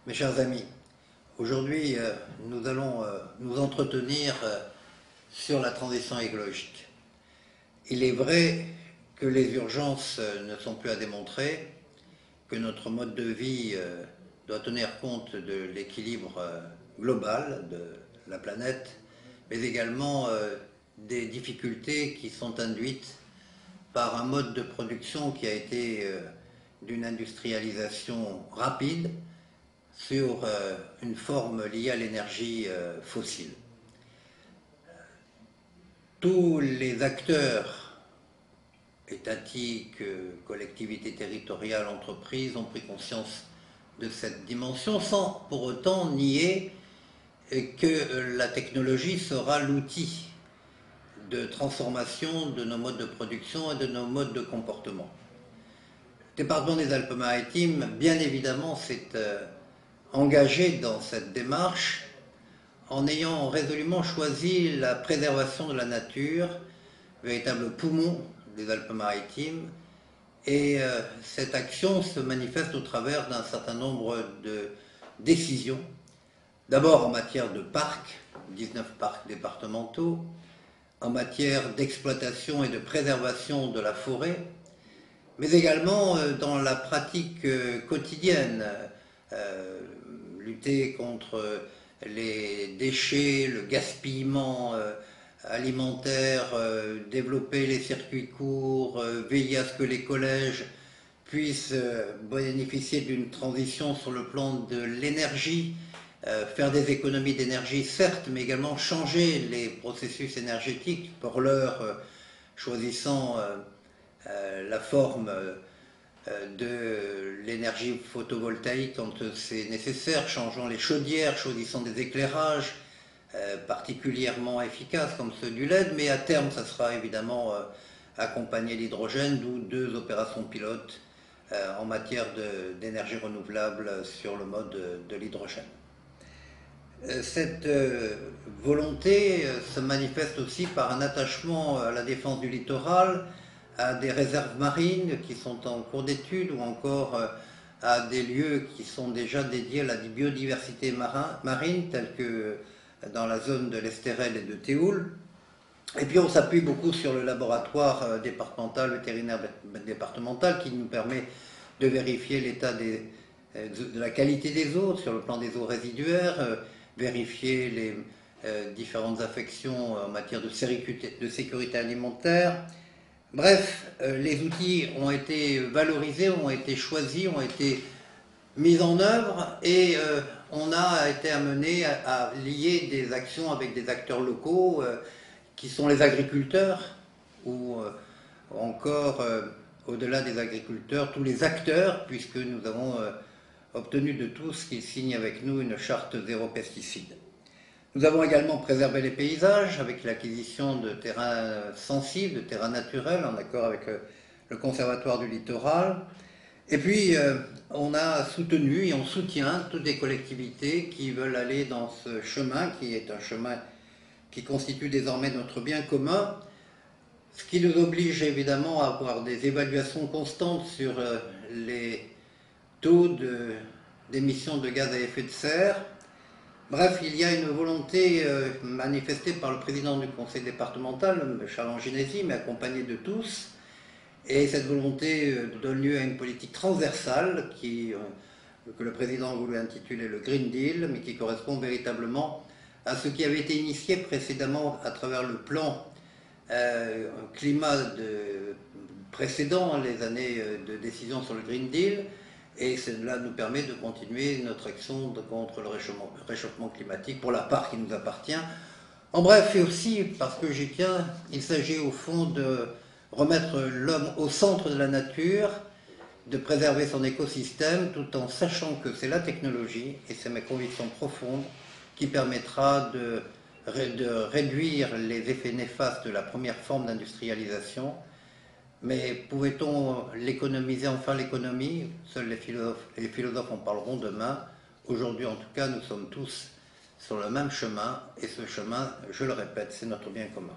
Mes chers amis, aujourd'hui nous allons nous entretenir sur la transition écologique. Il est vrai que les urgences ne sont plus à démontrer, que notre mode de vie doit tenir compte de l'équilibre global de la planète, mais également des difficultés qui sont induites par un mode de production qui a été d'une industrialisation rapide, sur une forme liée à l'énergie fossile. Tous les acteurs étatiques, collectivités territoriales, entreprises ont pris conscience de cette dimension sans pour autant nier que la technologie sera l'outil de transformation de nos modes de production et de nos modes de comportement. Le département des Alpes-Maritimes, bien évidemment, s'est engagé dans cette démarche en ayant résolument choisi la préservation de la nature, véritable poumon des Alpes-Maritimes, et cette action se manifeste au travers d'un certain nombre de décisions, d'abord en matière de parcs, 19 parcs départementaux, en matière d'exploitation et de préservation de la forêt, mais également dans la pratique quotidienne, lutter contre les déchets, le gaspillement alimentaire, développer les circuits courts, veiller à ce que les collèges puissent bénéficier d'une transition sur le plan de l'énergie, faire des économies d'énergie certes, mais également changer les processus énergétiques, pour l'heure choisissant la forme de l'énergie photovoltaïque quand c'est nécessaire, changeant les chaudières, choisissant des éclairages particulièrement efficaces comme ceux du LED, mais à terme ça sera évidemment accompagné d'hydrogène, d'où 2 opérations pilotes en matière d'énergie renouvelable sur le mode de l'hydrogène. Cette volonté se manifeste aussi par un attachement à la défense du littoral, à des réserves marines qui sont en cours d'étude ou encore à des lieux qui sont déjà dédiés à la biodiversité marine, tels que dans la zone de l'Estérel et de Théoul. Et puis on s'appuie beaucoup sur le laboratoire départemental, vétérinaire départemental, qui nous permet de vérifier l'état de la qualité des eaux sur le plan des eaux résiduaires, vérifier les différentes affections en matière de sécurité alimentaire. Bref, les outils ont été valorisés, ont été choisis, ont été mis en œuvre et on a été amené à lier des actions avec des acteurs locaux qui sont les agriculteurs ou encore au-delà des agriculteurs, tous les acteurs, puisque nous avons obtenu de tous qu'ils signent avec nous une charte zéro pesticide. Nous avons également préservé les paysages avec l'acquisition de terrains sensibles, de terrains naturels, en accord avec le Conservatoire du littoral. Et puis, on a soutenu et on soutient toutes les collectivités qui veulent aller dans ce chemin, qui est un chemin qui constitue désormais notre bien commun, ce qui nous oblige évidemment à avoir des évaluations constantes sur les taux d'émissions de gaz à effet de serre. Bref, il y a une volonté manifestée par le président du conseil départemental, Charles Anginesi, mais accompagné de tous. Et cette volonté donne lieu à une politique transversale que le président a voulu intituler le Green Deal, mais qui correspond véritablement à ce qui avait été initié précédemment à travers le plan climat précédent, les années de décision sur le Green Deal. Et cela nous permet de continuer notre action contre le réchauffement climatique pour la part qui nous appartient. En bref, et aussi parce que j'y tiens, il s'agit au fond de remettre l'homme au centre de la nature, de préserver son écosystème, tout en sachant que c'est la technologie, et c'est ma conviction profonde, qui permettra de réduire les effets néfastes de la première forme d'industrialisation. Mais pouvait-on l'économiser, enfin l'économie? Seuls les philosophes en parleront demain. Aujourd'hui, en tout cas, nous sommes tous sur le même chemin, et ce chemin, je le répète, c'est notre bien commun.